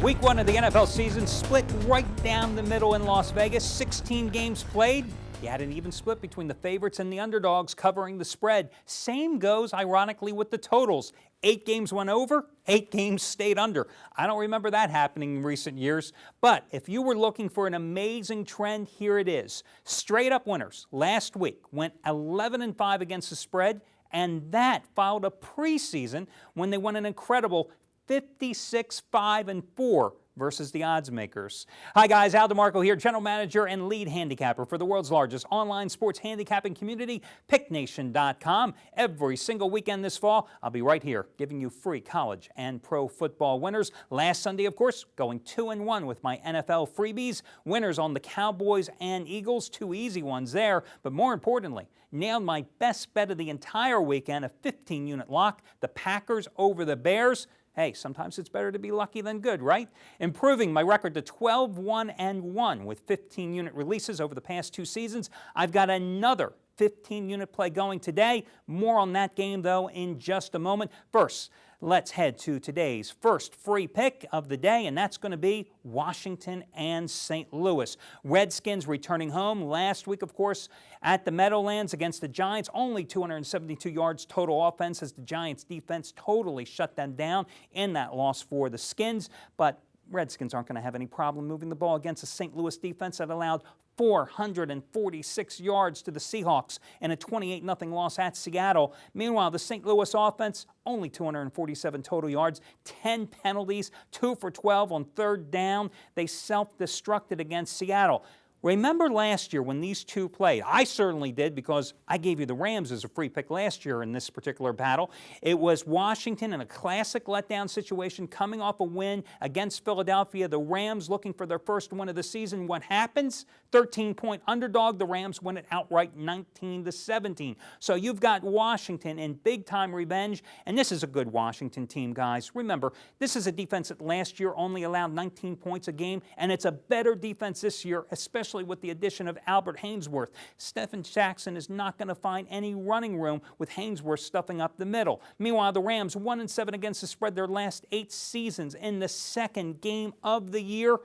Week 1 of the NFL season split right down the middle in Las Vegas. 16 games played. You had an even split between the favorites and the underdogs covering the spread. Same goes, ironically, with the totals. 8 games went over, 8 games stayed under. I don't remember that happening in recent years. But if you were looking for an amazing trend, here it is. Straight up winners last week went 11-5 against the spread, and that followed a preseason when they won an incredible 56-5-4 versus the odds makers. Hi guys, DeMarco here, general manager and lead handicapper for the world's largest online sports handicapping community, PickNation.com. Every single weekend this fall, I'll be right here giving you free college and pro football winners. Last Sunday, of course, going 2-1 with my NFL freebies. Winners on the Cowboys and Eagles, 2 easy ones there. But more importantly, nailed my best bet of the entire weekend, a 15-unit lock, the Packers over the Bears. Hey, sometimes it's better to be lucky than good, right? Improving my record to 12-1-1 with 15-unit releases over the past 2 seasons. I've got another 15-unit play going today. More on that game, though, in just a moment. First, let's head to today's first free pick of the day, and that's going to be Washington and St. Louis. Redskins returning home last week, of course, at the Meadowlands against the Giants. Only 272 yards total offense as the Giants' defense totally shut them down in that loss for the Skins. But Redskins aren't going to have any problem moving the ball against a St. Louis defense that allowed 446 yards to the Seahawks in a 28-0 loss at Seattle. Meanwhile, the St. Louis offense, only 247 total yards, 10 penalties, 2 for 12 on third down. They self-destructed against Seattle. Remember last year when these two played? I certainly did because I gave you the Rams as a free pick last year in this particular battle. It was Washington in a classic letdown situation coming off a win against Philadelphia. The Rams looking for their first win of the season. What happens? 13-point underdog. The Rams win it outright 19-17. So you've got Washington in big-time revenge, and this is a good Washington team, guys. Remember, this is a defense that last year only allowed 19 points a game, and it's a better defense this year, especially with the addition of Albert Haynesworth. Stephen Jackson is not going to find any running room with Haynesworth stuffing up the middle. Meanwhile, the Rams 1-7 against the spread their last 8 seasons in the second game of the year.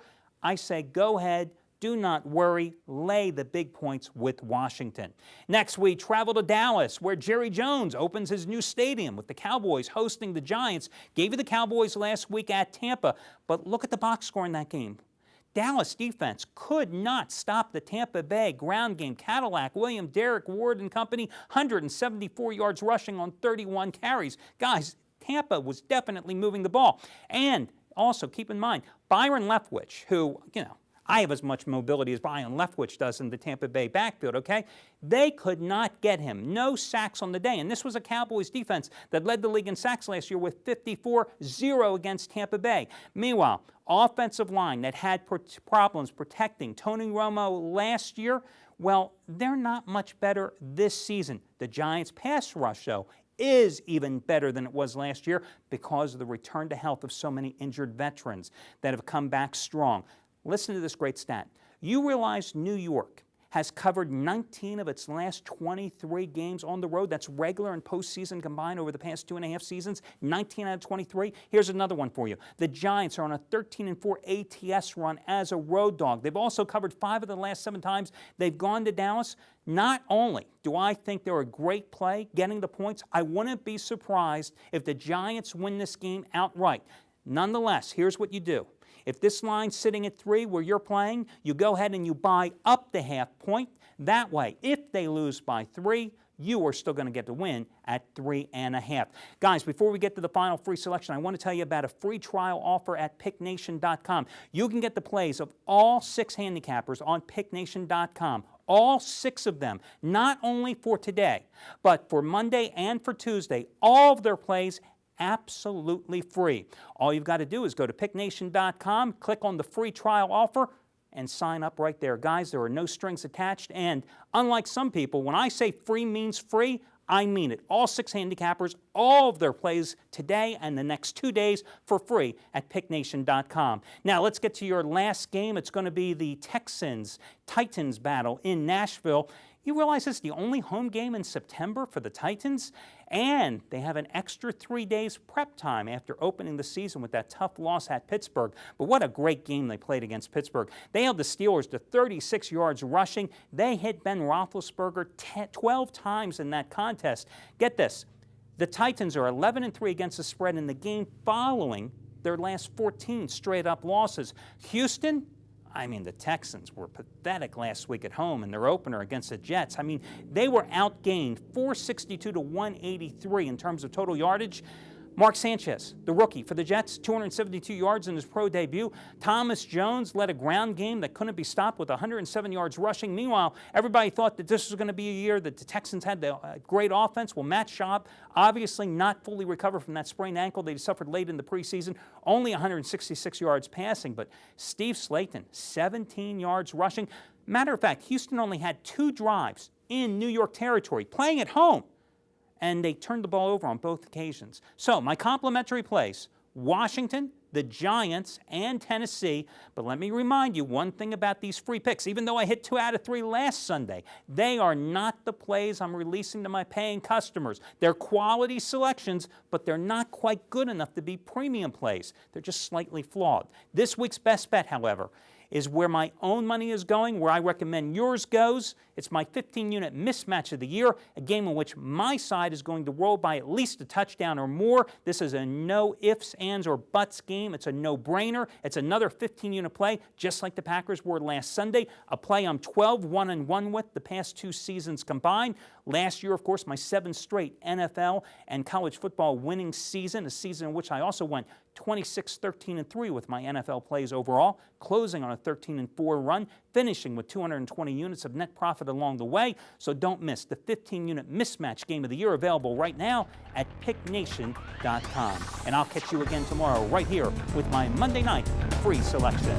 I say go ahead. Do not worry, lay the big points with Washington. Next, we travel to Dallas, where Jerry Jones opens his new stadium with the Cowboys hosting the Giants. Gave you the Cowboys last week at Tampa, but look at the box score in that game. Dallas defense could not stop the Tampa Bay ground game. Cadillac, William, Derek Ward and company, 174 yards rushing on 31 carries. Guys, Tampa was definitely moving the ball. And also keep in mind, Byron Leftwich, who, I have as much mobility as Byron Leftwich does in the Tampa Bay backfield, okay? They could not get him. No sacks on the day. And this was a Cowboys defense that led the league in sacks last year with 54-0 against Tampa Bay. Meanwhile, offensive line that had problems protecting Tony Romo last year, well, they're not much better this season. The Giants' pass rush, though, is even better than it was last year because of the return to health of so many injured veterans that have come back strong. Listen to this great stat. You realize New York has covered 19 of its last 23 games on the road. That's regular and postseason combined over the past 2.5 seasons, 19 out of 23. Here's another one for you. The Giants are on a 13-4 ATS run as a road dog. They've also covered 5 of the last 7 times they've gone to Dallas. Not only do I think they're a great play getting the points, I wouldn't be surprised if the Giants win this game outright. Nonetheless, here's what you do. If this line's sitting at 3 where you're playing, you go ahead and you buy up the half point. That way, if they lose by 3, you are still going to get the win at 3.5. Guys, before we get to the final free selection, I want to tell you about a free trial offer at PickNation.com. You can get the plays of all 6 handicappers on PickNation.com. All 6 of them, not only for today, but for Monday and for Tuesday, all of their plays absolutely free. All you've got to do is go to PickNation.com, click on the free trial offer, and sign up right there. Guys, there are no strings attached, and unlike some people, when I say free means free, I mean it. All 6 handicappers, all of their plays today and the next 2 days for free at PickNation.com. Now, let's get to your last game. It's going to be the Texans-Titans battle in Nashville. You realize it's the only home game in September for the Titans? And they have an extra 3 days prep time after opening the season with that tough loss at Pittsburgh. But what a great game they played against Pittsburgh. They held the Steelers to 36 yards rushing. They hit Ben Roethlisberger 12 times in that contest. Get this, the Titans are 11-3 against the spread in the game following their last 14 straight-up losses. Houston, the Texans were pathetic last week at home in their opener against the Jets. They were outgained 462 to 183 in terms of total yardage. Mark Sanchez, the rookie for the Jets, 272 yards in his pro debut. Thomas Jones led a ground game that couldn't be stopped with 107 yards rushing. Meanwhile, everybody thought that this was going to be a year that the Texans had the great offense. Well, Matt Schaub, obviously not fully recovered from that sprained ankle that he suffered late in the preseason. Only 166 yards passing, but Steve Slayton, 17 yards rushing. Matter of fact, Houston only had 2 drives in New York territory, playing at home, and they turned the ball over on both occasions. So my complimentary plays, Washington, the Giants, and Tennessee. But let me remind you one thing about these free picks. Even though I hit 2 out of 3 last Sunday, they are not the plays I'm releasing to my paying customers. They're quality selections, but they're not quite good enough to be premium plays. They're just slightly flawed. This week's best bet, however, is where my own money is going, where I recommend yours goes. It's my 15-unit mismatch of the year, a game in which my side is going to roll by at least a touchdown or more. This is a no ifs, ands, or buts game. It's a no-brainer. It's another 15-unit play, just like the Packers were last Sunday, a play I'm 12-1-1 with the past 2 seasons combined. Last year, of course, my 7 straight NFL and college football winning season, a season in which I also went 26-13-3 with my NFL plays overall, closing on a 13-4 run, finishing with 220 units of net profit along the way. So don't miss the 15-unit mismatch game of the year, available right now at picknation.com. And I'll catch you again tomorrow right here with my Monday night free selection.